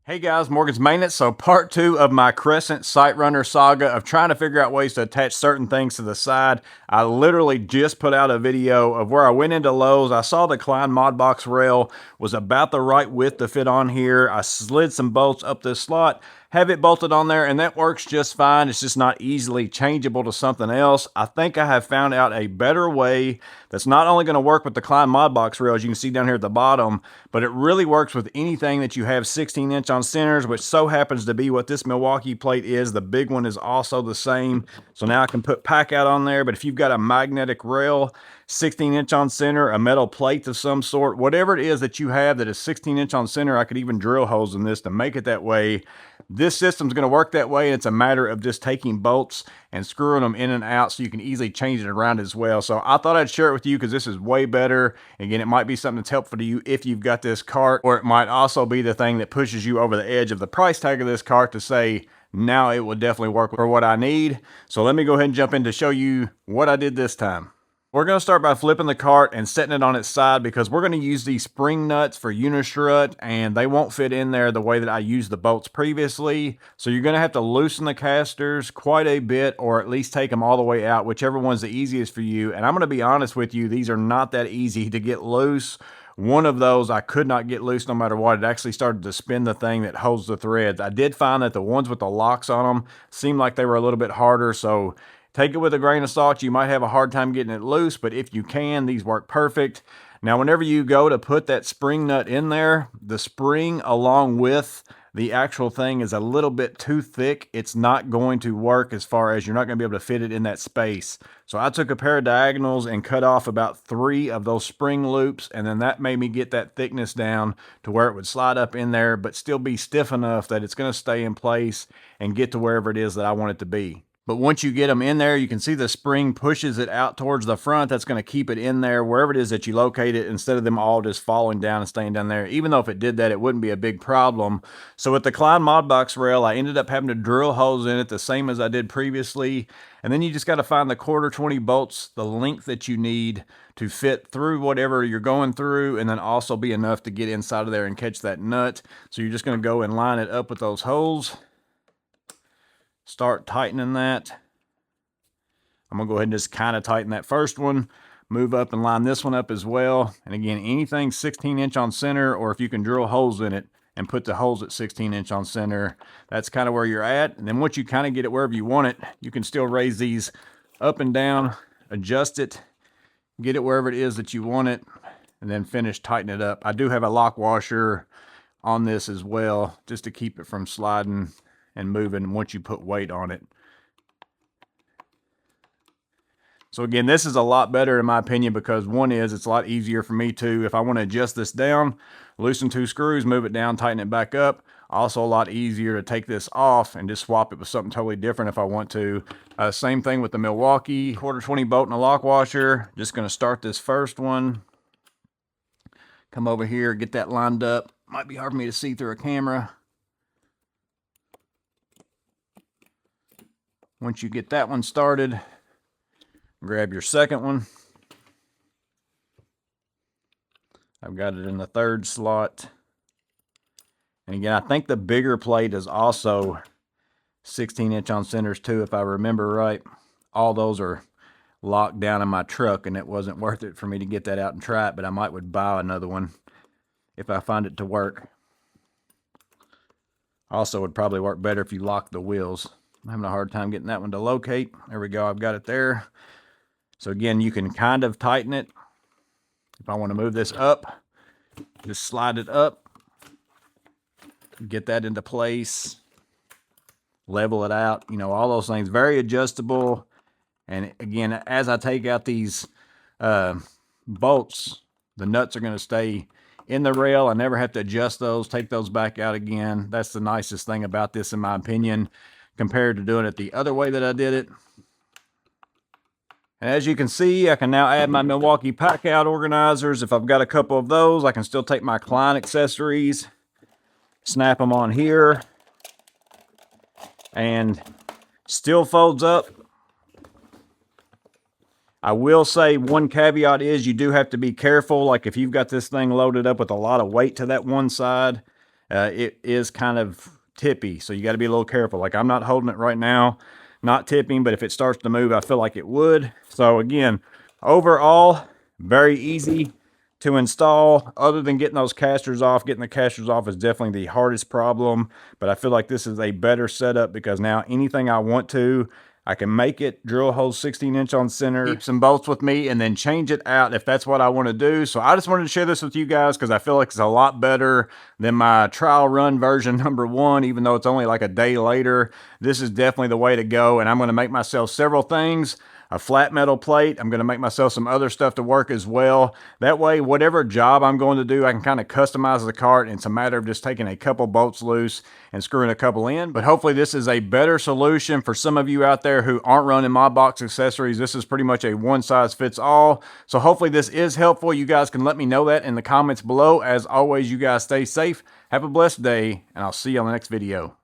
Hey guys, Morgan's Maintenance. So part 2 of my Crescent SITERUNNER saga of trying to figure out ways to attach certain things to the side. I literally just put out a video of where I went into Lowe's. I saw the Klein MODBOX rail was about the right width to fit on here. I slid some bolts up this slot, have it bolted on there, and that works just fine. It's just not easily changeable to something else. I think I have found out a better way that's not only going to work with the Klein MODBOX rail, as you can see down here at the bottom, but it really works with anything that you have 16-inch on centers, which so happens to be what this Milwaukee plate is. The big one is also the same. So now I can put Packout on there, but if you've got a magnetic rail, 16-inch on center, a metal plate of some sort, whatever it is that you have that is 16-inch on center, I could even drill holes in this to make it that way. This system's going to work that way, and it's a matter of just taking bolts and screwing them in and out so you can easily change it around as well. So I thought I'd share it with you because this is way better. Again, it might be something that's helpful to you if you've got this cart, or it might also be the thing that pushes you over the edge of the price tag of this cart to say, now it will definitely work for what I need. So let me go ahead and jump in to show you what I did this time. We're going to start by flipping the cart and setting it on its side because we're going to use these spring nuts for unistrut and they won't fit in there the way that I used the bolts previously. So you're going to have to loosen the casters quite a bit, or at least take them all the way out, whichever one's the easiest for you. And I'm going to be honest with you, these are not that easy to get loose. One of those I could not get loose no matter what. It actually started to spin the thing that holds the threads. I did find that the ones with the locks on them seemed like they were a little bit harder, so take it with a grain of salt. You might have a hard time getting it loose, but if you can, these work perfect. Now, whenever you go to put that spring nut in there, the spring along with the actual thing is a little bit too thick. It's not going to work as far as you're not going to be able to fit it in that space. So I took a pair of diagonals and cut off about 3 of those spring loops, and then that made me get that thickness down to where it would slide up in there, but still be stiff enough that it's going to stay in place and get to wherever it is that I want it to be. But once you get them in there, you can see the spring pushes it out towards the front. That's going to keep it in there wherever it is that you locate it, instead of them all just falling down and staying down there. Even though if it did that, it wouldn't be a big problem. So with the Klein MODBOX rail, I ended up having to drill holes in it the same as I did previously. And then you just got to find the 1/4 bolts, the length that you need to fit through whatever you're going through, and then also be enough to get inside of there and catch that nut. So you're just going to go and line it up with those holes. Start tightening that. I'm going to go ahead and just kind of tighten that first one, move up and line this one up as well. And again, anything 16-inch on center, or if you can drill holes in it and put the holes at 16-inch on center, that's kind of where you're at. And then once you kind of get it wherever you want it, you can still raise these up and down, adjust it, get it wherever it is that you want it, and then finish tightening it up. I do have a lock washer on this as well, just to keep it from sliding and moving once you put weight on it. So again, this is a lot better in my opinion, because one is, it's a lot easier for me to, if I want to adjust this down, loosen 2 screws, move it down, tighten it back up. Also a lot easier to take this off and just swap it with something totally different if I want to. Same thing with the Milwaukee 1/4 bolt and a lock washer. Just going to start this first one. Come over here, get that lined up. Might be hard for me to see through a camera. Once you get that one started, grab your second one. I've got it in the 3rd slot. And again, I think the bigger plate is also 16-inch on centers too, if I remember right. All those are locked down in my truck, and it wasn't worth it for me to get that out and try it, but I might would buy another one if I find it to work. Also would probably work better if you lock the wheels. I'm having a hard time getting that one to locate. There we go, I've got it there. So again, you can kind of tighten it. If I want to move this up, just slide it up, get that into place, level it out, you know, all those things. Very adjustable. And again, as I take out these bolts, the nuts are going to stay in the rail. I never have to adjust those, take those back out again. That's the nicest thing about this, in my opinion, compared to doing it the other way that I did it. And as you can see, I can now add my Milwaukee Packout organizers. If I've got a couple of those, I can still take my Klein accessories, snap them on here, and still folds up. I will say one caveat is you do have to be careful. Like if you've got this thing loaded up with a lot of weight to that one side, it is kind of tippy, so you got to be a little careful. Like, I'm not holding it right now, not tipping, but if it starts to move, I feel like it would. So again, overall, very easy to install. Other than getting those casters off, getting the casters off is definitely the hardest problem, but I feel like this is a better setup because now anything I want to, I can make it, drill holes 16-inch on center, keep some bolts with me, and then change it out if that's what I want to do. So I just wanted to share this with you guys because I feel like it's a lot better than my trial run version #1, even though it's only like a day later. This is definitely the way to go, and I'm going to make myself several things. A flat metal plate. I'm going to make myself some other stuff to work as well. That way, whatever job I'm going to do, I can kind of customize the cart, and it's a matter of just taking a couple bolts loose and screwing a couple in. But hopefully this is a better solution for some of you out there who aren't running MODBOX accessories. This is pretty much a one-size-fits-all. So hopefully this is helpful. You guys can let me know that in the comments below. As always, you guys stay safe. Have a blessed day, and I'll see you on the next video.